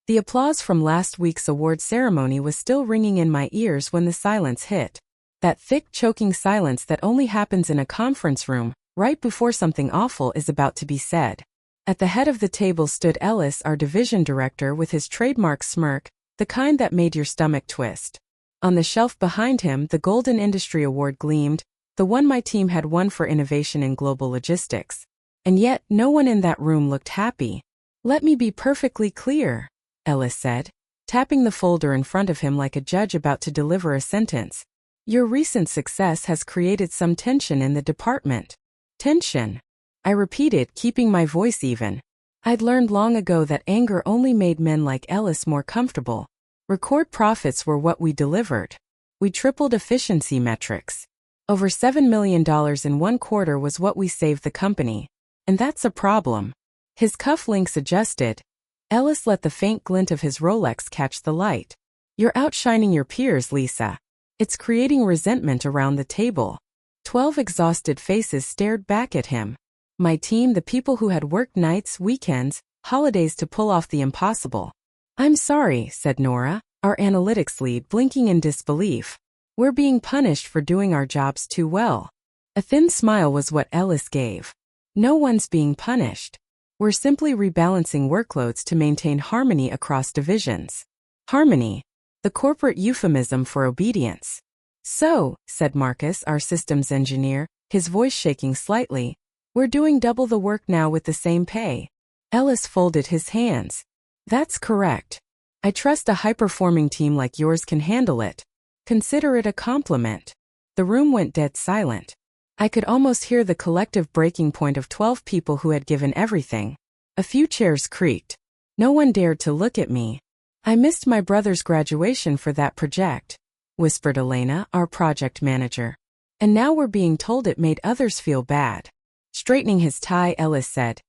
The applause from last week's award ceremony was still ringing in my ears when the silence hit. That thick, choking silence that only happens in a conference room, right before something awful is about to be said. At the head of the table stood Ellis, our division director, with his trademark smirk, the kind that made your stomach twist. On the shelf behind him, the Golden Industry Award gleamed, the one my team had won for innovation in global logistics. And yet, no one in that room looked happy. "Let me be perfectly clear," Ellis said, tapping the folder in front of him like a judge about to deliver a sentence. "Your recent success has created some tension in the department." "Tension?" I repeated, keeping my voice even. I'd learned long ago that anger only made men like Ellis more comfortable. Record profits were what we delivered. We tripled efficiency metrics. Over $7 million in one quarter was what we saved the company. And that's a problem. His cufflinks adjusted. Ellis let the faint glint of his Rolex catch the light. "You're outshining your peers, Lisa. It's creating resentment around the table." 12 exhausted faces stared back at him. My team, the people who had worked nights, weekends, holidays to pull off the impossible. "I'm sorry," said Nora, our analytics lead, blinking in disbelief. "We're being punished for doing our jobs too well." A thin smile was what Ellis gave. "No one's being punished. We're simply rebalancing workloads to maintain harmony across divisions." Harmony, the corporate euphemism for obedience. "So," said Marcus, our systems engineer, his voice shaking slightly, "we're doing double the work now with the same pay." Ellis folded his hands. "That's correct. I trust a high-performing team like yours can handle it. Consider it a compliment." The room went dead silent. I could almost hear the collective breaking point of 12 people who had given everything. A few chairs creaked. No one dared to look at me. "I missed my brother's graduation for that project," whispered Elena, our project manager. "And now we're being told it made others feel bad." Straightening his tie, Ellis said,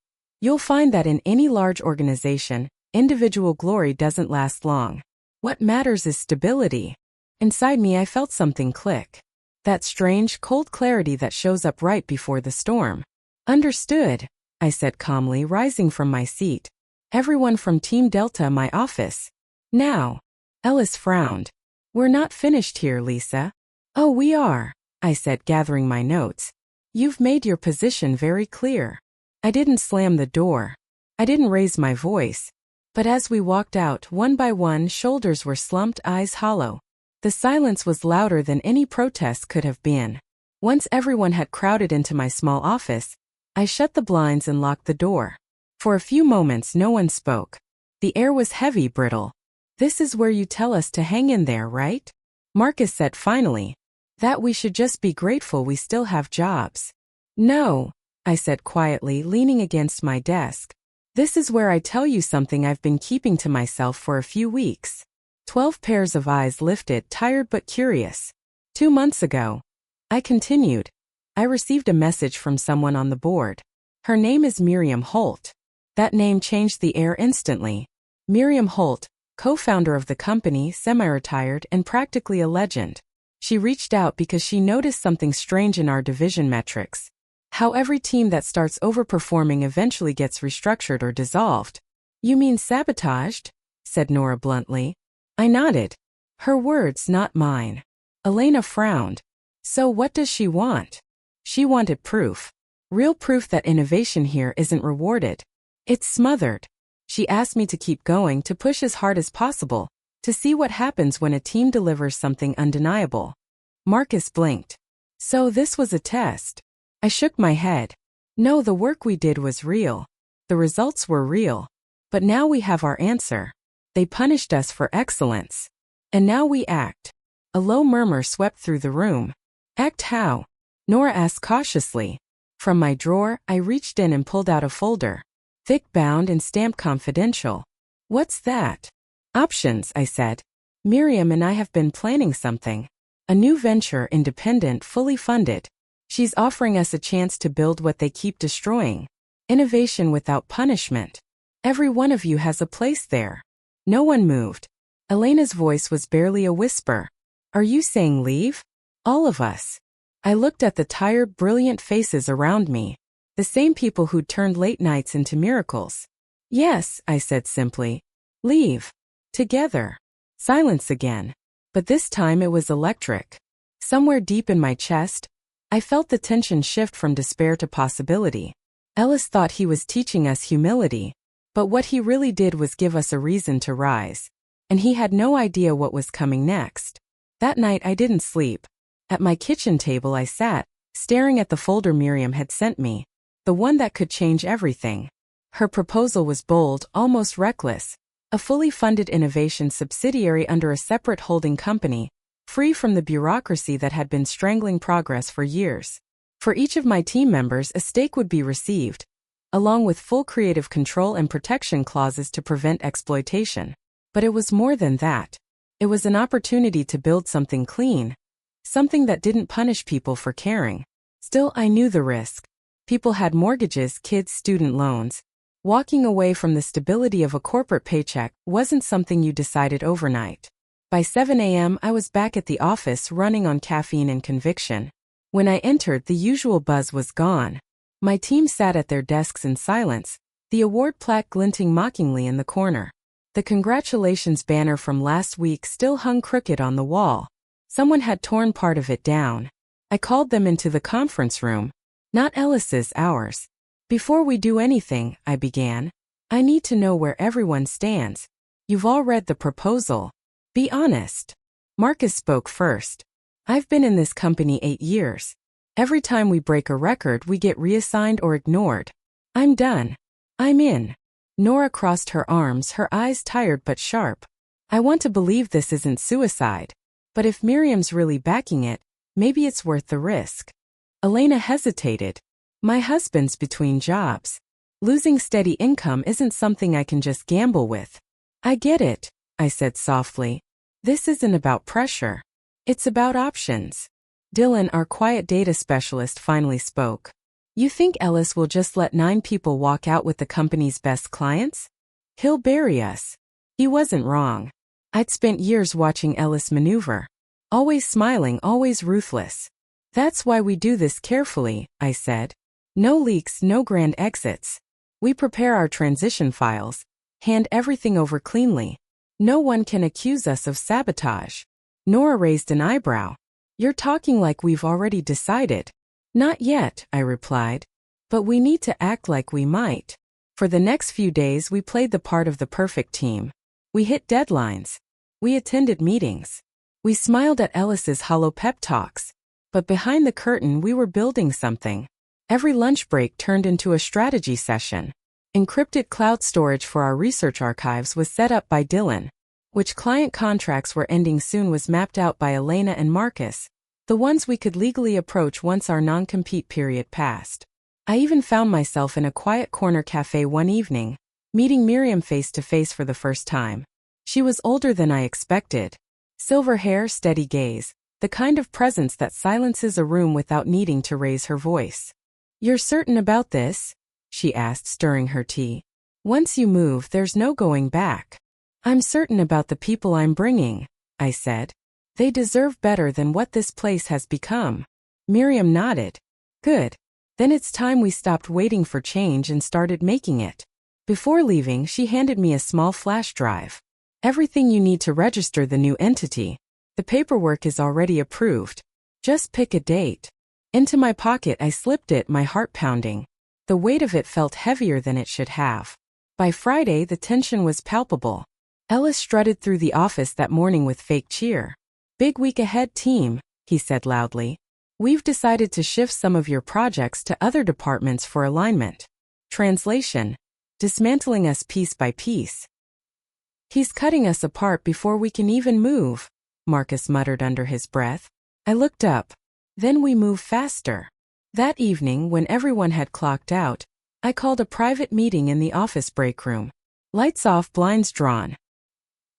"You'll find that in any large organization, individual glory doesn't last long. What matters is stability." Inside me, I felt something click. That strange, cold clarity that shows up right before the storm. "Understood," I said calmly, rising from my seat. "Everyone from Team Delta, my office. Now." Ellis frowned. "We're not finished here, Lisa." "Oh, we are," I said, gathering my notes. "You've made your position very clear." I didn't slam the door. I didn't raise my voice. But as we walked out, one by one, shoulders were slumped, eyes hollow. The silence was louder than any protest could have been. Once everyone had crowded into my small office, I shut the blinds and locked the door. For a few moments, no one spoke. The air was heavy, brittle. "This is where you tell us to hang in there, right?" Marcus said finally. "That we should just be grateful we still have jobs." "No," I said quietly, leaning against my desk. "This is where I tell you something I've been keeping to myself for a few weeks." 12 pairs of eyes lifted, tired but curious. 2 months ago, I continued, I received a message from someone on the board. Her name is Miriam Holt. That name changed the air instantly. Miriam Holt, co-founder of the company, semi-retired and practically a legend. She reached out because she noticed something strange in our division metrics. How every team that starts overperforming eventually gets restructured or dissolved. "You mean sabotaged?" said Nora bluntly. I nodded. Her words, not mine. Elena frowned. "So what does she want?" She wanted proof. Real proof that innovation here isn't rewarded. It's smothered. She asked me to keep going, to push as hard as possible, to see what happens when a team delivers something undeniable. Marcus blinked. "So this was a test?" I shook my head. "No, the work we did was real. The results were real. But now we have our answer. They punished us for excellence. And now we act." A low murmur swept through the room. "Act how?" Nora asked cautiously. From my drawer, I reached in and pulled out a folder. Thick bound and stamped confidential. "What's that?" "Options," I said. "Miriam and I have been planning something. A new venture, independent, fully funded. She's offering us a chance to build what they keep destroying. Innovation without punishment. Every one of you has a place there." No one moved. Elena's voice was barely a whisper. "Are you saying leave?" "All of us." I looked at the tired, brilliant faces around me. The same people who'd turned late nights into miracles. "Yes," I said simply. Leave. Together. Silence again. But this time it was electric. Somewhere deep in my chest, I felt the tension shift from despair to possibility. Ellis thought he was teaching us humility, but what he really did was give us a reason to rise. And he had no idea what was coming next. That night I didn't sleep. At my kitchen table I sat, staring at the folder Miriam had sent me, the one that could change everything. Her proposal was bold, almost reckless. A fully funded innovation subsidiary under a separate holding company, free from the bureaucracy that had been strangling progress for years. For each of my team members, a stake would be received, along with full creative control and protection clauses to prevent exploitation. But it was more than that. It was an opportunity to build something clean, something that didn't punish people for caring. Still, I knew the risk. People had mortgages, kids, student loans. Walking away from the stability of a corporate paycheck wasn't something you decided overnight. By 7 a.m., I was back at the office running on caffeine and conviction. When I entered, the usual buzz was gone. My team sat at their desks in silence, the award plaque glinting mockingly in the corner. The congratulations banner from last week still hung crooked on the wall. Someone had torn part of it down. I called them into the conference room. Not Ellis's, ours. Before we do anything, I began, I need to know where everyone stands. You've all read the proposal. Be honest. Marcus spoke first. I've been in this company 8 years. Every time we break a record, we get reassigned or ignored. I'm done. I'm in. Nora crossed her arms, her eyes tired but sharp. I want to believe this isn't suicide. But if Miriam's really backing it, maybe it's worth the risk. Elena hesitated. My husband's between jobs. Losing steady income isn't something I can just gamble with. I get it, I said softly. This isn't about pressure. It's about options. Dylan, our quiet data specialist, finally spoke. You think Ellis will just let 9 people walk out with the company's best clients? He'll bury us. He wasn't wrong. I'd spent years watching Ellis maneuver. Always smiling, always ruthless. That's why we do this carefully, I said. No leaks, no grand exits. We prepare our transition files, hand everything over cleanly. No one can accuse us of sabotage. Nora raised an eyebrow. You're talking like we've already decided. Not yet, I replied. But we need to act like we might. For the next few days we played the part of the perfect team. We hit deadlines. We attended meetings. We smiled at Ellis's hollow pep talks. But behind the curtain we were building something. Every lunch break turned into a strategy session. Encrypted cloud storage for our research archives was set up by Dylan. Which client contracts were ending soon was mapped out by Elena and Marcus, the ones we could legally approach once our non-compete period passed. I even found myself in a quiet corner cafe one evening, meeting Miriam face to face for the first time. She was older than I expected. Silver hair, steady gaze, the kind of presence that silences a room without needing to raise her voice. You're certain about this? She asked, stirring her tea. Once you move, there's no going back. I'm certain about the people I'm bringing, I said. They deserve better than what this place has become. Miriam nodded. Good. Then it's time we stopped waiting for change and started making it. Before leaving, she handed me a small flash drive. Everything you need to register the new entity. The paperwork is already approved. Just pick a date. Into my pocket I slipped it, my heart pounding. The weight of it felt heavier than it should have. By Friday the tension was palpable. Ellis strutted through the office that morning with fake cheer. Big week ahead, team, he said loudly. We've decided to shift some of your projects to other departments for alignment. Translation. Dismantling us piece by piece. He's cutting us apart before we can even move, Marcus muttered under his breath. I looked up. Then we move faster. That evening, when everyone had clocked out, I called a private meeting in the office break room. Lights off, blinds drawn.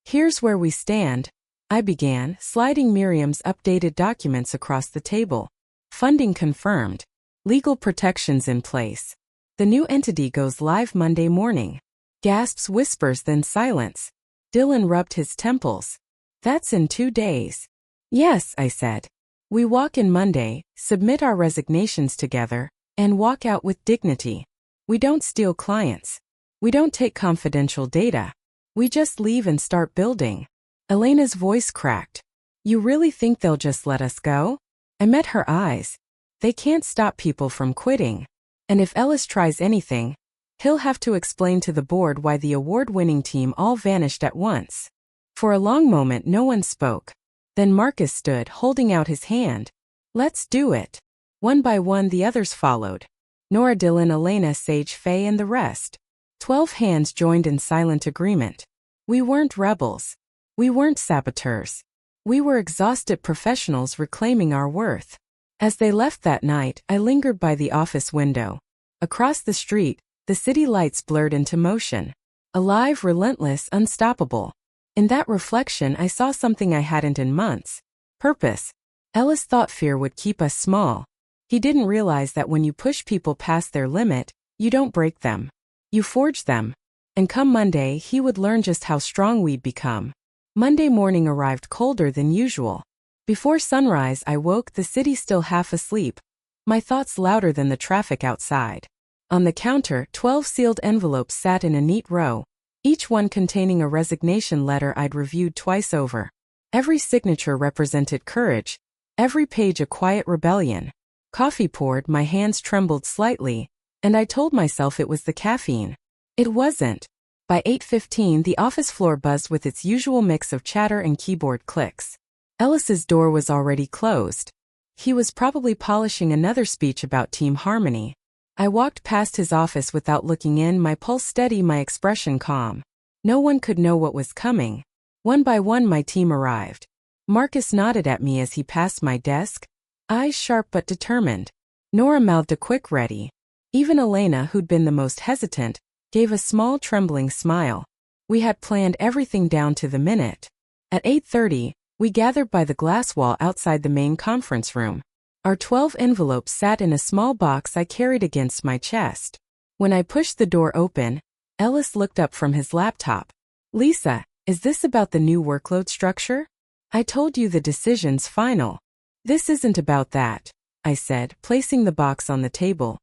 Here's where we stand, I began, sliding Miriam's updated documents across the table. Funding confirmed. Legal protections in place. The new entity goes live Monday morning. Gasps, whispers, then silence. Dylan rubbed his temples. That's in 2 days. Yes, I said. We walk in Monday, submit our resignations together, and walk out with dignity. We don't steal clients. We don't take confidential data. We just leave and start building. Elena's voice cracked. You really think they'll just let us go? I met her eyes. They can't stop people from quitting. And if Ellis tries anything, he'll have to explain to the board why the award-winning team all vanished at once. For a long moment no one spoke. Then Marcus stood, holding out his hand. Let's do it. One by one the others followed. Nora, Dylan, Elena, Sage, Faye, and the rest. 12 hands joined in silent agreement. We weren't rebels. We weren't saboteurs. We were exhausted professionals reclaiming our worth. As they left that night, I lingered by the office window. Across the street, the city lights blurred into motion. Alive, relentless, unstoppable. In that reflection I saw something I hadn't in months. Purpose. Ellis thought fear would keep us small. He didn't realize that when you push people past their limit, you don't break them. You forge them. And come Monday he would learn just how strong we'd become. Monday morning arrived colder than usual. Before sunrise I woke, the city still half asleep. My thoughts louder than the traffic outside. On the counter, 12 sealed envelopes sat in a neat row, each one containing a resignation letter I'd reviewed twice over. Every signature represented courage, every page a quiet rebellion. Coffee poured, my hands trembled slightly, and I told myself it was the caffeine. It wasn't. By 8:15 the office floor buzzed with its usual mix of chatter and keyboard clicks. Ellis's door was already closed. He was probably polishing another speech about team harmony. I walked past his office without looking in, my pulse steady, my expression calm. No one could know what was coming. One by one my team arrived. Marcus nodded at me as he passed my desk, eyes sharp but determined. Nora mouthed a quick ready. Even Elena, who'd been the most hesitant, gave a small trembling smile. We had planned everything down to the minute. At 8:30, we gathered by the glass wall outside the main conference room. Our 12 envelopes sat in a small box I carried against my chest. When I pushed the door open, Ellis looked up from his laptop. Lisa, is this about the new workload structure? I told you the decision's final. This isn't about that, I said, placing the box on the table.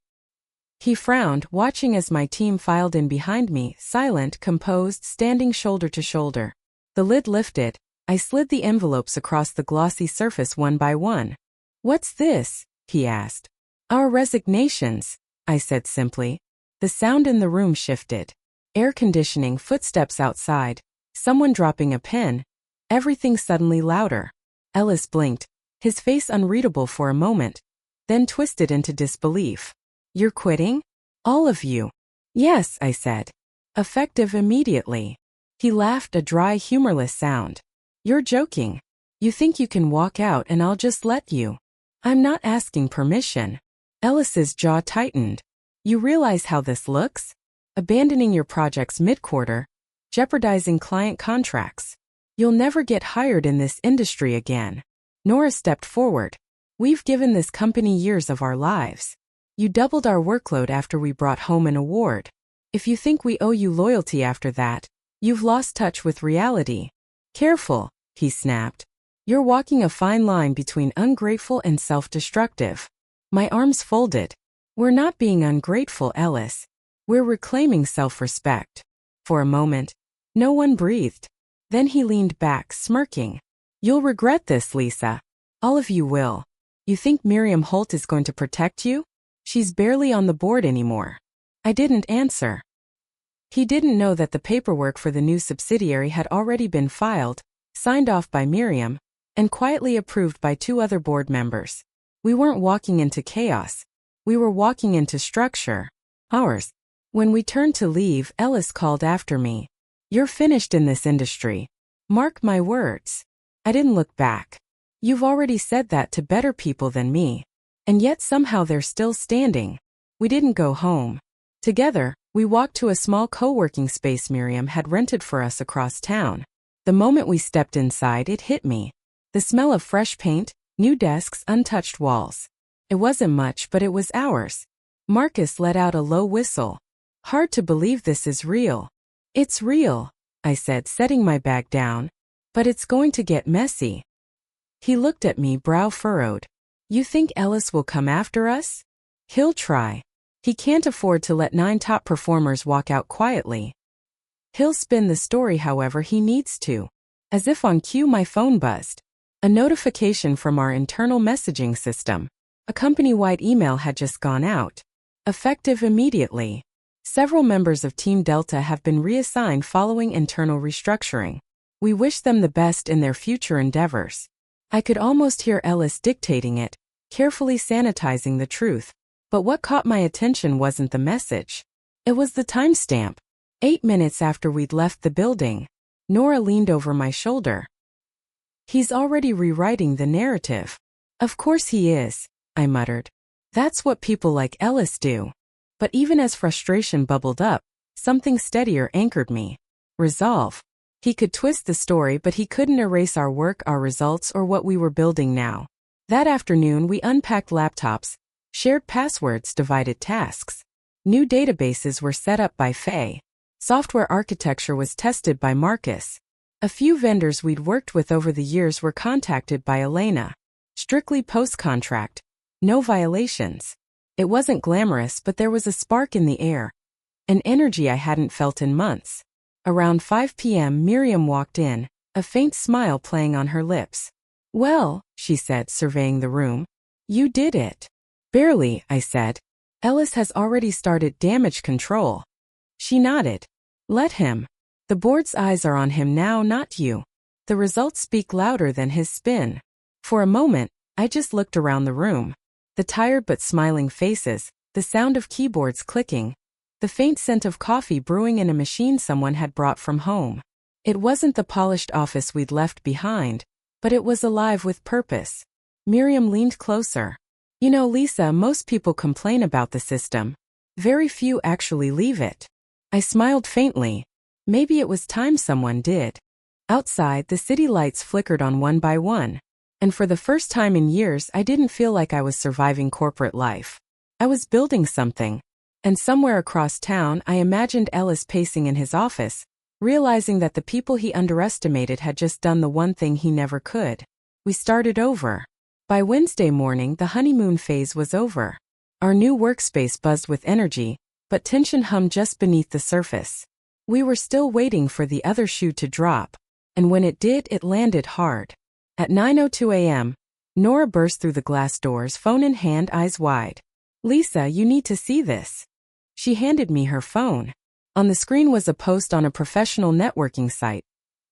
He frowned, watching as my team filed in behind me, silent, composed, standing shoulder to shoulder. The lid lifted. I slid the envelopes across the glossy surface one by one. What's this? He asked. Our resignations, I said simply. The sound in the room shifted. Air conditioning, footsteps outside, someone dropping a pen. Everything suddenly louder. Ellis blinked, his face unreadable for a moment, then twisted into disbelief. You're quitting? All of you? Yes, I said. Effective immediately. He laughed, a dry, humorless sound. You're joking. You think you can walk out and I'll just let you? I'm not asking permission. Ellis's jaw tightened. You realize how this looks? Abandoning your projects mid-quarter, jeopardizing client contracts. You'll never get hired in this industry again. Nora stepped forward. We've given this company years of our lives. You doubled our workload after we brought home an award. If you think we owe you loyalty after that, you've lost touch with reality. Careful, he snapped. You're walking a fine line between ungrateful and self-destructive. My arms folded. We're not being ungrateful, Ellis. We're reclaiming self-respect. For a moment, no one breathed. Then he leaned back, smirking. You'll regret this, Lisa. All of you will. You think Miriam Holt is going to protect you? She's barely on the board anymore. I didn't answer. He didn't know that the paperwork for the new subsidiary had already been filed, signed off by Miriam, and quietly approved by 2 other board members. We weren't walking into chaos. We were walking into structure. Ours. When we turned to leave, Ellis called after me. You're finished in this industry. Mark my words. I didn't look back. You've already said that to better people than me. And yet somehow they're still standing. We didn't go home. Together, we walked to a small co-working space Miriam had rented for us across town. The moment we stepped inside, it hit me. The smell of fresh paint, new desks, untouched walls. It wasn't much, but it was ours. Marcus let out a low whistle. Hard to believe this is real. It's real, I said, setting my bag down. But it's going to get messy. He looked at me, brow furrowed. You think Ellis will come after us? He'll try. He can't afford to let 9 top performers walk out quietly. He'll spin the story however he needs to. As if on cue, my phone buzzed. A notification from our internal messaging system. A company-wide email had just gone out. Effective immediately. Several members of Team Delta have been reassigned following internal restructuring. We wish them the best in their future endeavors. I could almost hear Ellis dictating it, carefully sanitizing the truth. But what caught my attention wasn't the message. It was the timestamp. 8 minutes after we'd left the building. Nora leaned over my shoulder. He's already rewriting the narrative. Of course he is, I muttered. That's what people like Ellis do. But even as frustration bubbled up, something steadier anchored me. Resolve. He could twist the story, but he couldn't erase our work, our results, or what we were building now. That afternoon, we unpacked laptops, shared passwords, divided tasks. New databases were set up by Faye. Software architecture was tested by Marcus. A few vendors we'd worked with over the years were contacted by Elena. Strictly post-contract. No violations. It wasn't glamorous, but there was a spark in the air. An energy I hadn't felt in months. Around 5 p.m. Miriam walked in, a faint smile playing on her lips. Well, she said, surveying the room. You did it. Barely, I said. Ellis has already started damage control. She nodded. Let him. The board's eyes are on him now, not you. The results speak louder than his spin. For a moment, I just looked around the room. The tired but smiling faces, the sound of keyboards clicking, the faint scent of coffee brewing in a machine someone had brought from home. It wasn't the polished office we'd left behind, but it was alive with purpose. Miriam leaned closer. You know, Lisa, most people complain about the system. Very few actually leave it. I smiled faintly. Maybe it was time someone did. Outside, the city lights flickered on one by one. And for the first time in years, I didn't feel like I was surviving corporate life. I was building something. And somewhere across town, I imagined Ellis pacing in his office, realizing that the people he underestimated had just done the one thing he never could. We started over. By Wednesday morning, the honeymoon phase was over. Our new workspace buzzed with energy, but tension hummed just beneath the surface. We were still waiting for the other shoe to drop. And when it did, it landed hard. At 9:02 a.m., Nora burst through the glass doors, phone in hand, eyes wide. Lisa, you need to see this. She handed me her phone. On the screen was a post on a professional networking site.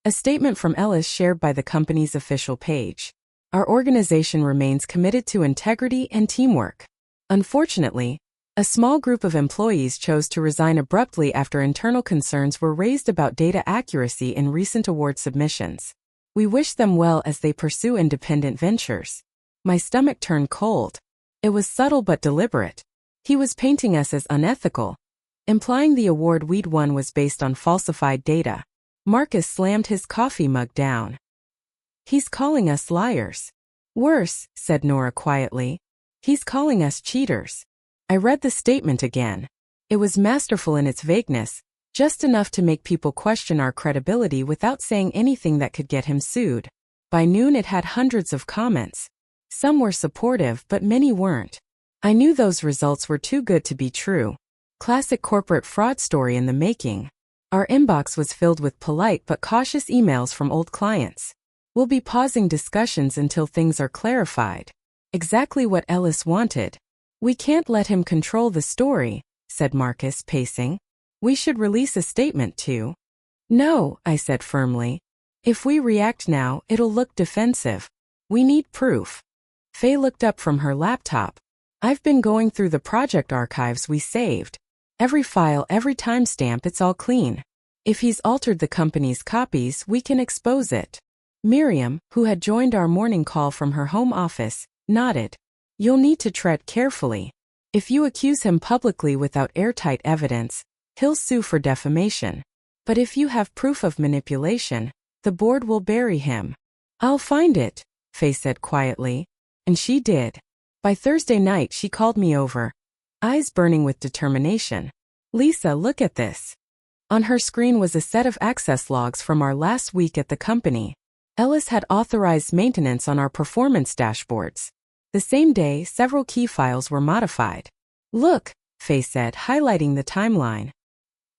A statement from Ellis shared by the company's official page. Our organization remains committed to integrity and teamwork. Unfortunately, a small group of employees chose to resign abruptly after internal concerns were raised about data accuracy in recent award submissions. We wish them well as they pursue independent ventures. My stomach turned cold. It was subtle but deliberate. He was painting us as unethical, implying the award we'd won was based on falsified data. Marcus slammed his coffee mug down. He's calling us liars. Worse, said Nora quietly. He's calling us cheaters. I read the statement again. It was masterful in its vagueness, just enough to make people question our credibility without saying anything that could get him sued. By noon it had hundreds of comments. Some were supportive, but many weren't. I knew those results were too good to be true. Classic corporate fraud story in the making. Our inbox was filled with polite but cautious emails from old clients. We'll be pausing discussions until things are clarified. Exactly what Ellis wanted. We can't let him control the story, said Marcus, pacing. We should release a statement too. No, I said firmly. If we react now, it'll look defensive. We need proof. Faye looked up from her laptop. I've been going through the project archives we saved. Every file, every timestamp, it's all clean. If he's altered the company's copies, we can expose it. Miriam, who had joined our morning call from her home office, nodded. You'll need to tread carefully. If you accuse him publicly without airtight evidence, he'll sue for defamation. But if you have proof of manipulation, the board will bury him. I'll find it, Faye said quietly. And she did. By Thursday night she called me over, eyes burning with determination. Lisa, look at this. On her screen was a set of access logs from our last week at the company. Ellis had authorized maintenance on our performance dashboards. The same day, several key files were modified. Look, Faye said, highlighting the timeline.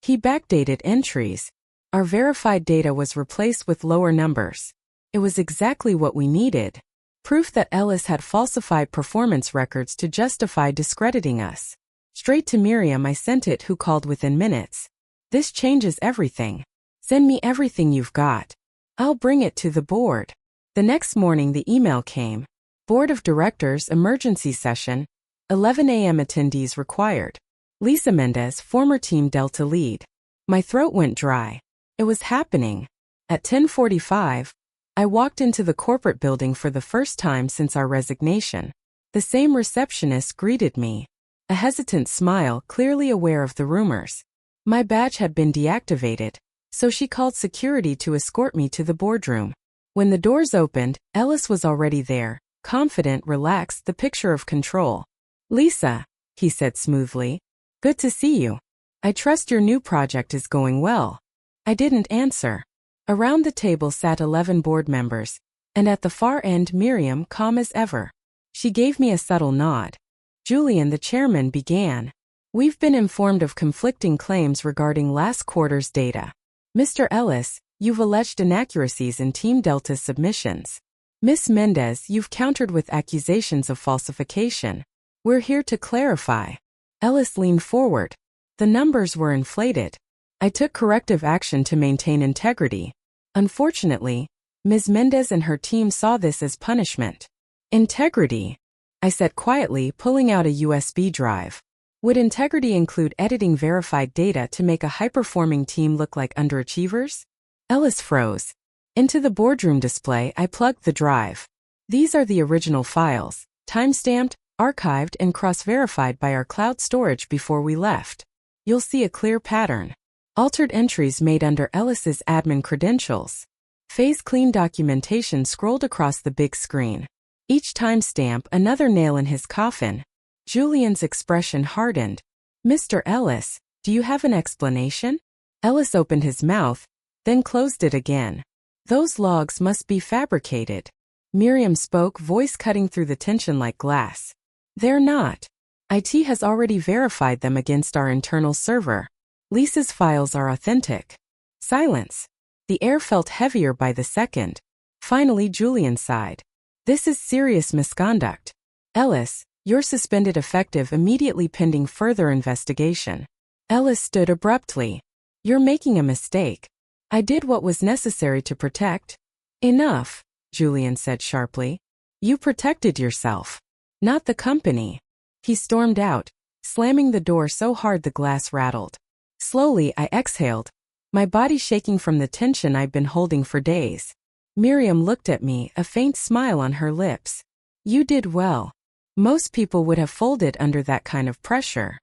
He backdated entries. Our verified data was replaced with lower numbers. It was exactly what we needed. Proof that Ellis had falsified performance records to justify discrediting us. Straight to Miriam I sent it, who called within minutes. This changes everything. Send me everything you've got. I'll bring it to the board. The next morning the email came. Board of Directors emergency session. 11 a.m. attendees required. Lisa Mendez, former Team Delta lead. My throat went dry. It was happening. At 10:45, I walked into the corporate building for the first time since our resignation. The same receptionist greeted me. A hesitant smile, clearly aware of the rumors. My badge had been deactivated, so she called security to escort me to the boardroom. When the doors opened, Ellis was already there, confident, relaxed, the picture of control. Lisa, he said smoothly. Good to see you. I trust your new project is going well. I didn't answer. Around the table sat 11 board members, and at the far end Miriam, calm as ever. She gave me a subtle nod. Julian, the chairman, began. We've been informed of conflicting claims regarding last quarter's data. Mr. Ellis, you've alleged inaccuracies in Team Delta's submissions. Ms. Mendez, you've countered with accusations of falsification. We're here to clarify. Ellis leaned forward. The numbers were inflated. I took corrective action to maintain integrity. Unfortunately, Ms. Mendez and her team saw this as punishment. Integrity, I said quietly, pulling out a USB drive. Would integrity include editing verified data to make a high-performing team look like underachievers? Ellis froze. Into the boardroom display, I plugged the drive. These are the original files, time-stamped, archived, and cross-verified by our cloud storage before we left. You'll see a clear pattern. Altered entries made under Ellis's admin credentials. Phase-clean documentation scrolled across the big screen. Each timestamp another nail in his coffin. Julian's expression hardened. Mr. Ellis, do you have an explanation? Ellis opened his mouth, then closed it again. Those logs must be fabricated. Miriam spoke, voice cutting through the tension like glass. They're not. IT has already verified them against our internal server. Lisa's files are authentic. Silence. The air felt heavier by the second. Finally, Julian sighed. This is serious misconduct. Ellis, you're suspended effective immediately pending further investigation. Ellis stood abruptly. You're making a mistake. I did what was necessary to protect. Enough, Julian said sharply. You protected yourself, not the company. He stormed out, slamming the door so hard the glass rattled. Slowly, I exhaled, my body shaking from the tension I'd been holding for days. Miriam looked at me, a faint smile on her lips. You did well. Most people would have folded under that kind of pressure.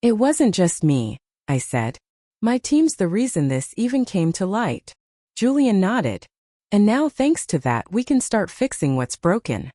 It wasn't just me, I said. My team's the reason this even came to light. Julian nodded. And now, thanks to that, we can start fixing what's broken.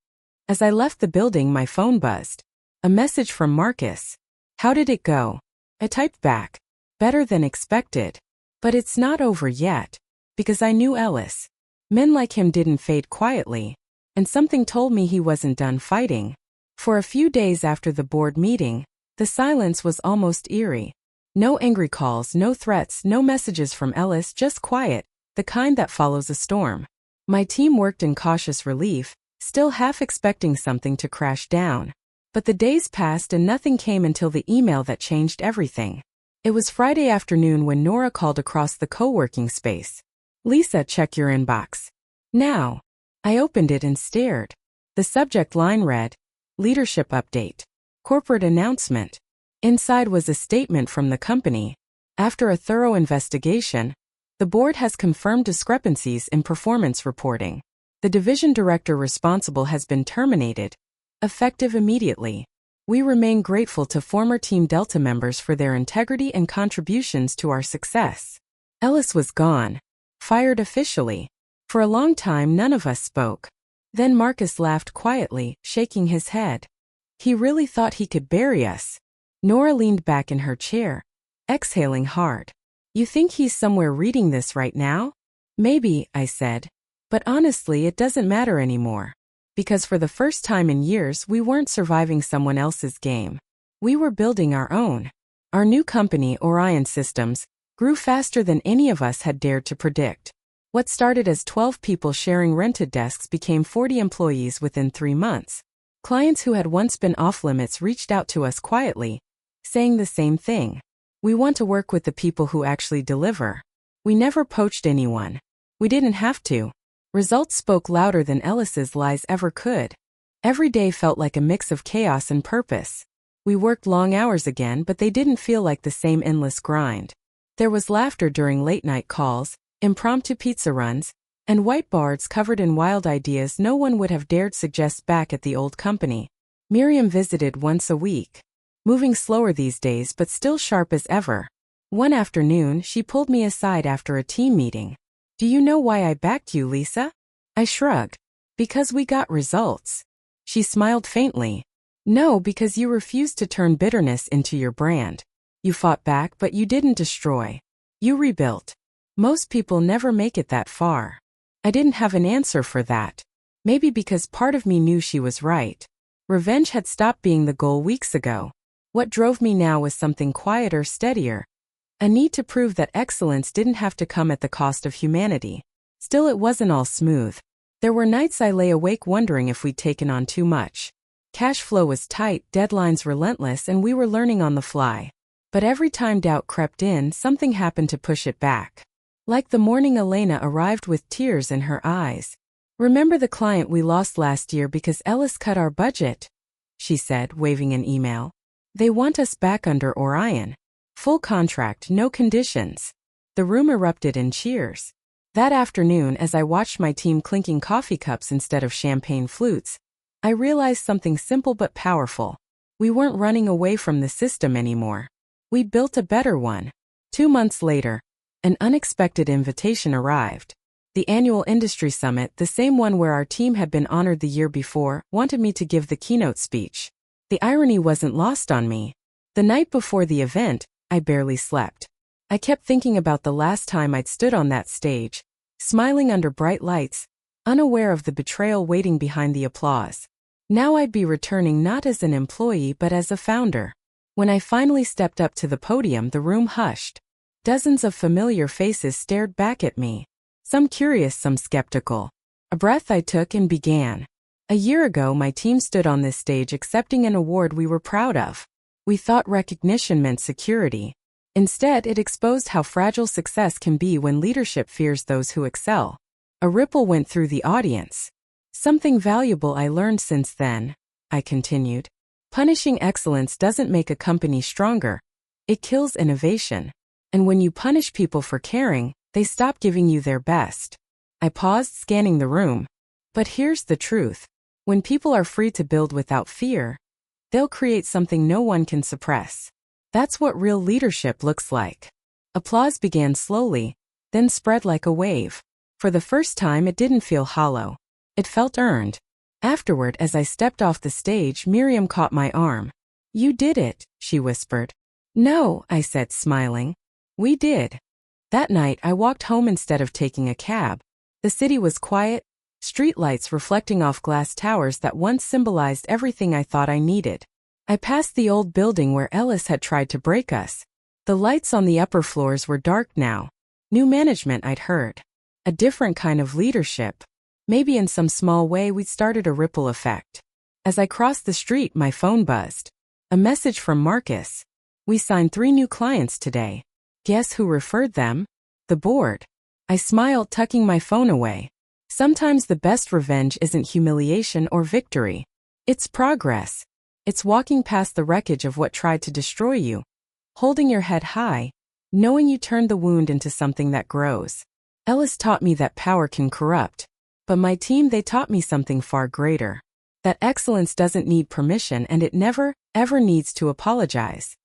As I left the building, my phone buzzed. A message from Marcus. How did it go? I typed back. Better than expected. But it's not over yet. Because I knew Ellis. Men like him didn't fade quietly. And something told me he wasn't done fighting. For a few days after the board meeting, the silence was almost eerie. No angry calls, no threats, no messages from Ellis, just quiet, the kind that follows a storm. My team worked in cautious relief, still half expecting something to crash down. But the days passed and nothing came until the email that changed everything. It was Friday afternoon when Nora called across the co-working space. Lisa, check your inbox. Now. I opened it and stared. The subject line read, Leadership Update. Corporate Announcement. Inside was a statement from the company. After a thorough investigation, the board has confirmed discrepancies in performance reporting. The division director responsible has been terminated, effective immediately. We remain grateful to former Team Delta members for their integrity and contributions to our success. Ellis was gone. Fired officially. For a long time none of us spoke. Then Marcus laughed quietly, shaking his head. He really thought he could bury us. Nora leaned back in her chair, exhaling hard. You think he's somewhere reading this right now? Maybe, I said. But honestly, it doesn't matter anymore. Because for the first time in years, we weren't surviving someone else's game. We were building our own. Our new company, Orion Systems, grew faster than any of us had dared to predict. What started as 12 people sharing rented desks became 40 employees within 3 months. Clients who had once been off-limits reached out to us quietly, saying the same thing. We want to work with the people who actually deliver. We never poached anyone. We didn't have to. Results spoke louder than Ellis's lies ever could. Every day felt like a mix of chaos and purpose. We worked long hours again, but they didn't feel like the same endless grind. There was laughter during late-night calls, impromptu pizza runs, and whiteboards covered in wild ideas no one would have dared suggest back at the old company. Miriam visited once a week, moving slower these days but still sharp as ever. One afternoon, she pulled me aside after a team meeting. "Do you know why I backed you, Lisa?" I shrugged. "Because we got results." She smiled faintly. "No, because you refused to turn bitterness into your brand. You fought back, but you didn't destroy. You rebuilt. Most people never make it that far." I didn't have an answer for that. Maybe because part of me knew she was right. Revenge had stopped being the goal weeks ago. What drove me now was something quieter, steadier. A need to prove that excellence didn't have to come at the cost of humanity. Still, it wasn't all smooth. There were nights I lay awake wondering if we'd taken on too much. Cash flow was tight, deadlines relentless, and we were learning on the fly. But every time doubt crept in, something happened to push it back. Like the morning Elena arrived with tears in her eyes. "Remember the client we lost last year because Ellis cut our budget?" she said, waving an email. "They want us back under Orion. Full contract, no conditions." The room erupted in cheers. That afternoon, as I watched my team clinking coffee cups instead of champagne flutes, I realized something simple but powerful. We weren't running away from the system anymore. We built a better one. 2 months later, an unexpected invitation arrived. The annual industry summit, the same one where our team had been honored the year before, wanted me to give the keynote speech. The irony wasn't lost on me. The night before the event, I barely slept. I kept thinking about the last time I'd stood on that stage, smiling under bright lights, unaware of the betrayal waiting behind the applause. Now I'd be returning not as an employee but as a founder. When I finally stepped up to the podium, the room hushed. Dozens of familiar faces stared back at me. Some curious, some skeptical. A breath I took and began. A year ago, my team stood on this stage accepting an award we were proud of. We thought recognition meant security. Instead, it exposed how fragile success can be when leadership fears those who excel. A ripple went through the audience. "Something valuable I learned since then," I continued. "Punishing excellence doesn't make a company stronger. It kills innovation. And when you punish people for caring, they stop giving you their best." I paused, scanning the room. But here's the truth. When people are free to build without fear, they'll create something no one can suppress. That's what real leadership looks like. Applause began slowly, then spread like a wave. For the first time, it didn't feel hollow. It felt earned. Afterward, as I stepped off the stage, Miriam caught my arm. "You did it," she whispered. "No," I said, smiling. "We did." That night, I walked home instead of taking a cab. The city was quiet, streetlights reflecting off glass towers that once symbolized everything I thought I needed. I passed the old building where Ellis had tried to break us. The lights on the upper floors were dark now. New management, I'd heard. A different kind of leadership. Maybe in some small way we'd started a ripple effect. As I crossed the street, my phone buzzed. A message from Marcus. "We signed 3 new clients today. Guess who referred them? The board." I smiled, tucking my phone away. Sometimes the best revenge isn't humiliation or victory. It's progress. It's walking past the wreckage of what tried to destroy you. Holding your head high, knowing you turned the wound into something that grows. Ellis taught me that power can corrupt. But my team, they taught me something far greater. That excellence doesn't need permission and it never, ever needs to apologize.